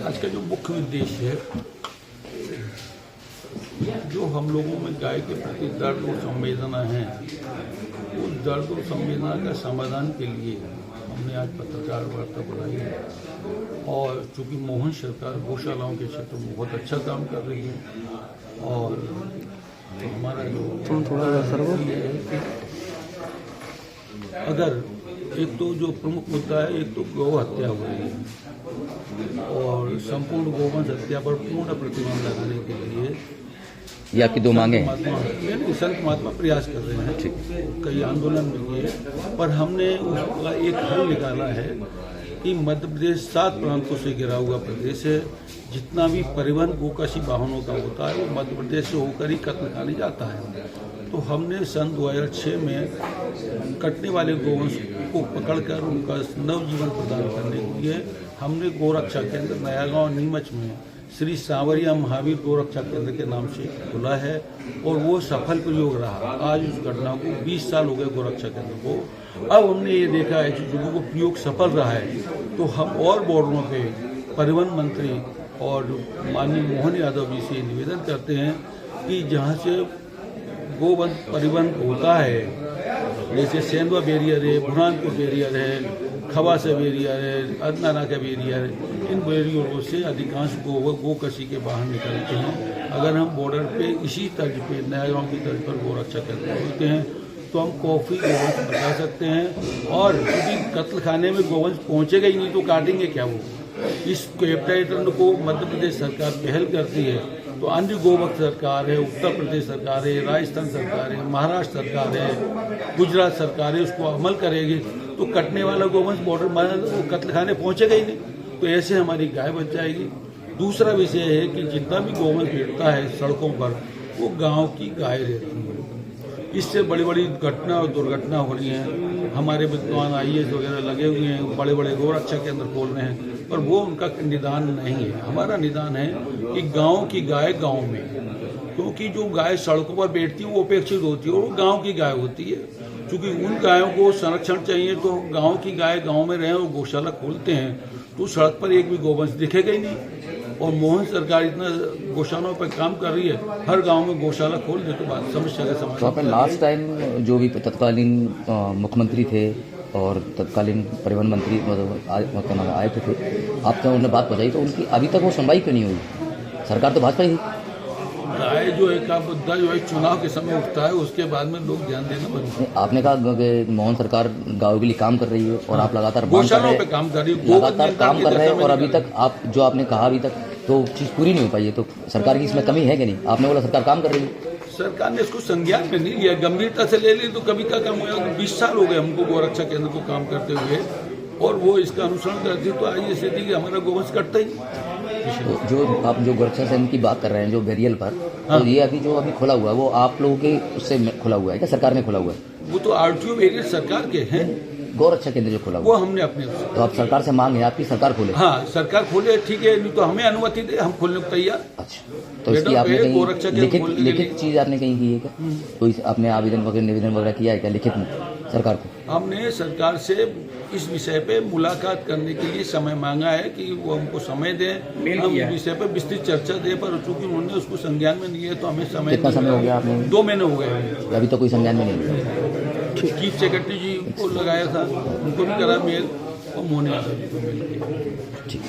आज का जो मुख्य उद्देश्य है, जो हम लोगों में गाय के प्रति दर्द और संवेदना है, उस दर्द और संवेदना का समाधान के लिए हमने आज पत्रकार वार्ता बुलाई है। और चूँकि मोहन सरकार गौशालाओं के क्षेत्र में बहुत अच्छा काम कर रही है, और तो हमारा जो ये है कि अगर एक तो जो प्रमुख मुद्दा है, एक तो गौ हत्या हो रही है और संपूर्ण गौवंश हत्या पर पूर्ण प्रतिबंध लगाने के लिए ये आपकी दो मांगे हैं। संत महात्मा प्रयास कर रहे हैं, कई आंदोलन भी किए, पर हमने उसका एक हल निकाला है कि मध्य प्रदेश 7 प्रांतों से घिरा हुआ प्रदेश है। जितना भी परिवहन गोकशी वाहनों का होता है वो मध्य प्रदेश से होकर ही कत्लखाने जाता है। तो हमने सन 2006 में कटने वाले गोवंश को पकड़कर उनका नवजीवन प्रदान करने के लिए हमने गोरक्षा केंद्र नयागांव नीमच में श्री सांवरिया महावीर गोरक्षा केंद्र के नाम से खुला है, और वो सफल प्रयोग रहा। आज उस घटना को 20 साल हो गए गोरक्षा केंद्र को। अब हमने ये देखा है कि जो वो प्रयोग सफल रहा है, तो हम और बॉर्डरों पे परिवहन मंत्री और माननीय मोहन यादव जी से निवेदन करते हैं कि जहाँ से गोवंश परिवहन होता है, जैसे सेंधवा बैरियर है, बुरहानपुर बैरियर है, खवासा बैरियर है, अदनाना का बैरियर है, इन बैरियरों से अधिकांश गोकशी के बाहर निकलते हैं। अगर हम बॉर्डर पे इसी तर्ज पे नयागांव की तर्ज पर गोरक्षा केंद्र खोलते हैं तो हम कॉफी गोवंश बचा सकते हैं। और क्योंकि कत्लखाने में गोवंश पहुंचेगा ही नहीं तो काटेंगे क्या वो। इस कैपिटल को मध्य प्रदेश सरकार पहल करती है, तो अन्य गोवंश सरकार है, उत्तर प्रदेश सरकार है, राजस्थान सरकार है, महाराष्ट्र सरकार है, गुजरात सरकार है, उसको अमल करेगी तो कटने वाला गोवंश बॉर्डर कत्लखाने पहुंचेगा ही नहीं। तो ऐसे हमारी गाय बच जाएगी। दूसरा विषय है कि जितना भी गोवंश भिड़ता है सड़कों पर, वो गांव की गाय रहती है। इससे बड़ी बड़ी घटना और दुर्घटना हो रही हैं। हमारे विद्वान IAS वगैरह लगे हुए हैं, बड़े बड़े गोरक्षा केंद्र खोल रहे हैं, पर वो उनका निदान नहीं है। हमारा निदान है कि गांव की गाय गांव में, क्योंकि जो गाय सड़कों पर बैठती है वो अपेक्षित होती है और वो गांव की गाय होती है। क्योंकि उन गायों को संरक्षण चाहिए, तो गांव की गाय गांव में रहें और गौशाला खोलते हैं तो सड़क पर एक भी गोवंश दिखेगा ही नहीं। और मोहन सरकार इतना गौशालाओं पर काम कर रही है, हर गांव में गौशाला खोल दे तो बात समस्या का समाधान। तो आपने लास्ट टाइम जो भी तत्कालीन मुख्यमंत्री थे और तत्कालीन परिवहन मंत्री मतलब आए थे, आपने उन्हें बात बताई, तो उनकी अभी तक वो सुनवाई क्यों नहीं हुई? सरकार तो भाजपा ही। गाय जो है का मुद्दा जो है चुनाव के समय उठता है, उसके बाद में लोग ध्यान देना बंद। आपने कहा कि मोहन सरकार गाँव के लिए काम कर रही है और आप लगातार गौशालाओं पे काम कर रही है, लगातार काम कर रहे हैं, और अभी तक आप जो आपने कहा अभी तक तो चीज़ पूरी नहीं हो पाई है। तो सरकार की इसमें कमी है कि नहीं? आपने बोला सरकार काम कर रही है, सरकार ने इसको संज्ञान में नहीं लिया, गंभीरता से ले ली तो कभी का काम हुआ। 20 साल हो गए हमको गोरक्षा केंद्र को काम करते हुए, और वो इसका अनुसरण करती तो आज ये स्थिति कि हमारा गोवंश कटता ही। तो जो आप जो गोरक्षा केंद्र की बात कर रहे हैं जो बैरियल पर, तो ये अभी जो अभी खुला हुआ है वो आप लोगों के उससे खुला हुआ है क्या? सरकार ने खुला हुआ है? वो तो RTO बैरियर सरकार के हैं। गोरक्षा केंद्र जो खुला हुआ वो हमने अपने तो आप सरकार से मांग है आपकी सरकार खोले? हाँ, सरकार खोले, ठीक है, नहीं तो हमें अनुमति दे, हम खोलने को तैयार। अच्छा, तो इसकी आपने कहीं लिखित चीज आपने कहीं की है क्या? कोई आपने आवेदन वगैरह निवेदन वगैरह किया है क्या लिखित में सरकार को? हमने सरकार से इस विषय पे मुलाकात करने के लिए समय मांगा है कि वो हमको समय दें, हम इस विषय पे विस्तृत चर्चा दें, पर चूंकि उन्होंने उसको संज्ञान में नहीं लिया तो हमें समय। कितना समय हो गया आपने? 2 महीने हो गए अभी तो कोई संज्ञान में नहीं लिया। चीफ सेक्रेटरी जी को लगाया था, उनको भी करा मेल, और मोहन यादव जी को मेल किया। ठीक।